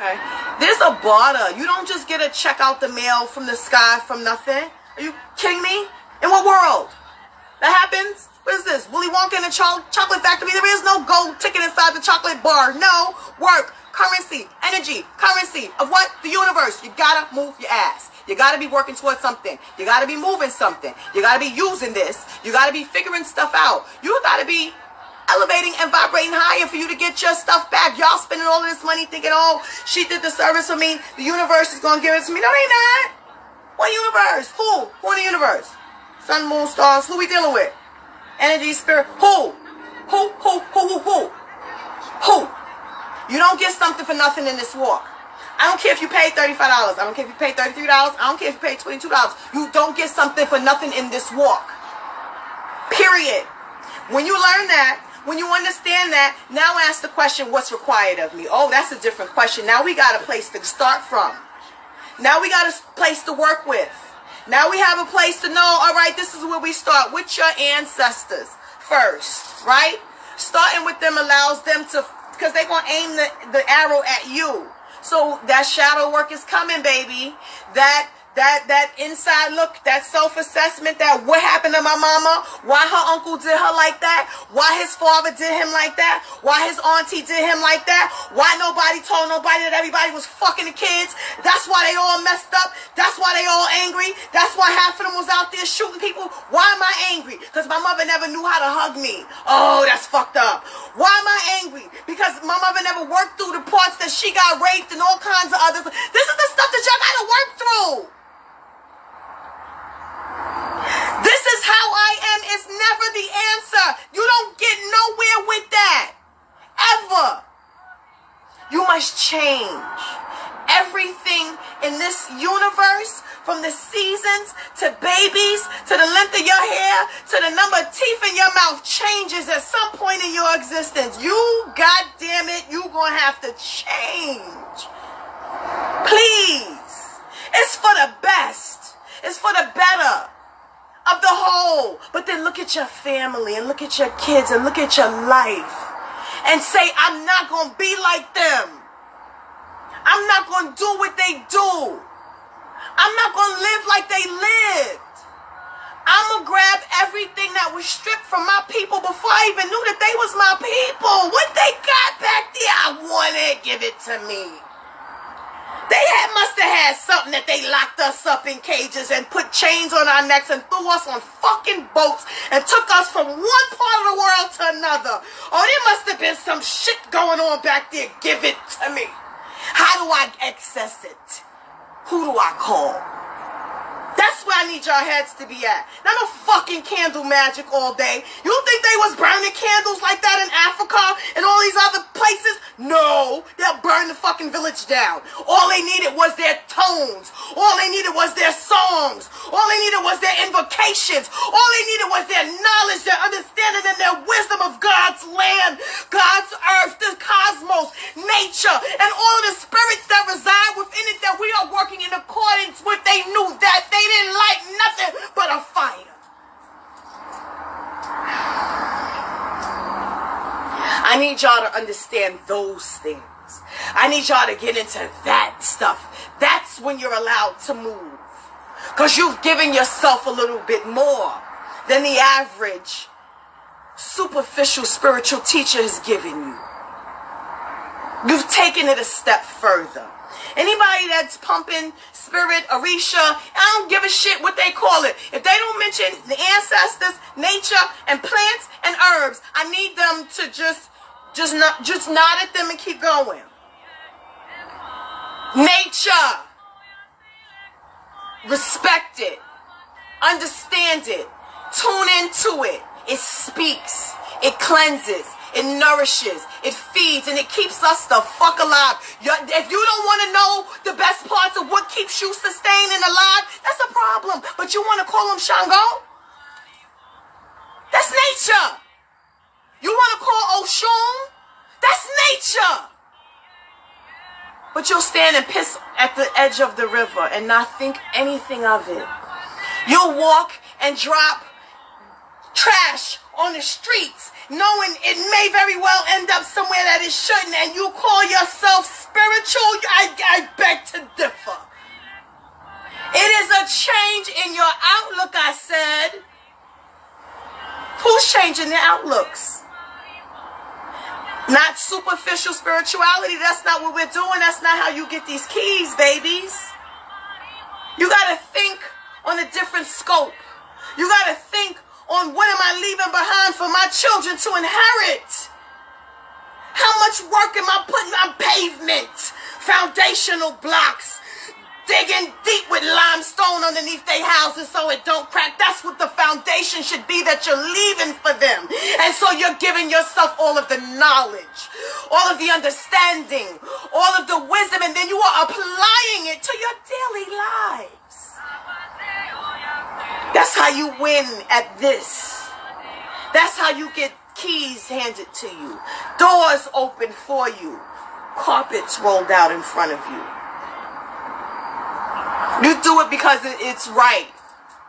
Okay. There's a barter. You don't just get a check out the mail from the sky from nothing. Are you kidding me? In what world? That happens? What is this? Willy Wonka in a chocolate factory? There is no gold ticket inside the chocolate bar. No. Work. Currency. Energy. Currency. Of what? The universe. You gotta move your ass. You gotta be working towards something. You gotta be moving something. You gotta be using this. You gotta be figuring stuff out. You gotta be elevating and vibrating higher for you to get your stuff back. Y'all spending all of this money thinking, oh, she did the service for me. The universe is going to give it to me. No, they not. What universe? Who? Who in the universe? Sun, moon, stars. Who we dealing with? Energy, spirit. Who? Who? You don't get something for nothing in this walk. I don't care if you pay $35. I don't care if you pay $33. I don't care if you pay $22. You don't get something for nothing in this walk. Period. When you learn that, when you understand that, now ask the question, what's required of me? Oh, that's a different question. Now we got a place to start from. Now we got a place to work with. Now we have a place to know, all right, this is where we start with your ancestors first, right? Starting with them allows them to, because they're going to aim the arrow at you. So that shadow work is coming, baby. That inside look, that self-assessment, that what happened to my mama, why her uncle did her like that, why his father did him like that, why his auntie did him like that, why nobody told nobody that everybody was fucking the kids, that's why they all messed up, that's why they all angry, that's why half of them was out there shooting people. Why am I angry? Because my mother never knew how to hug me. Oh, that's fucked up. Why am I angry? Because my mother never worked through the parts that she got raped and all kinds of other. This is the stuff that y'all gotta work through. This is how I am is never the answer. You don't get nowhere with that. Ever. You must change. Everything in this universe, from the seasons to babies, to the length of your hair, to the number of teeth in your mouth, changes at some point in your existence. You, goddamn it, you gonna have to change. Please. It's for the best. It's for the better of the whole. But then look at your family and look at your kids and look at your life and say, I'm not going to be like them. I'm not going to do what they do. I'm not going to live like they lived. I'm going to grab everything that was stripped from my people before I even knew that they was my people. What they got back there, I want it. Give it to me. They must have had something that they locked us up in cages and put chains on our necks and threw us on fucking boats and took us from one part of the world to another. Oh, there must have been some shit going on back there. Give it to me. How do I access it? Who do I call? That's where I need your heads to be at. Not no fucking candle magic all day. You think they was burning candles like that in Africa and all these other places? No, they'll burn the fucking village down. All they needed was their tones. All they needed was their songs. All they needed was their invocations. All they needed was their knowledge, their understanding, and their wisdom of God's land, God's earth, the cosmos, nature, and all of the spirits that reside within it that we are working in accordance with. They knew that they didn't like nothing but a fire. I need y'all to understand those things. I need y'all to get into that stuff. That's when you're allowed to move. Because you've given yourself a little bit more than the average superficial spiritual teacher has given you. You've taken it a step further. Anybody that's pumping spirit, Orisha, I don't give a shit what they call it. If they don't mention the ancestors, nature, and plants and herbs, I need them to just nod at them and keep going. Nature. Respect it. Understand it. Tune into it. It speaks. It cleanses. It nourishes, it feeds, and it keeps us the fuck alive. If you don't want to know the best parts of what keeps you sustained and alive, that's a problem. But you want to call them Shango? That's nature. You want to call Oshun? That's nature. But you'll stand and piss at the edge of the river and not think anything of it. You'll walk and drop trash on the streets, knowing it may very well end up somewhere that it shouldn't, and you call yourself spiritual, I beg to differ. It is a change in your outlook, I said. Who's changing their outlooks? Not superficial spirituality. That's not what we're doing. That's not how you get these keys, babies. You got to think on a different scope. You got to think on what am I leaving behind for my children to inherit? How much work am I putting on pavement, foundational blocks, digging deep with limestone underneath their houses so it don't crack? That's what the foundation should be that you're leaving for them. And so you're giving yourself all of the knowledge, all of the understanding, all of the wisdom, and then you are applying it to your daily lives. That's how you win at this. That's how you get keys handed to you, doors open for you, carpets rolled out in front of you. You do it because it's right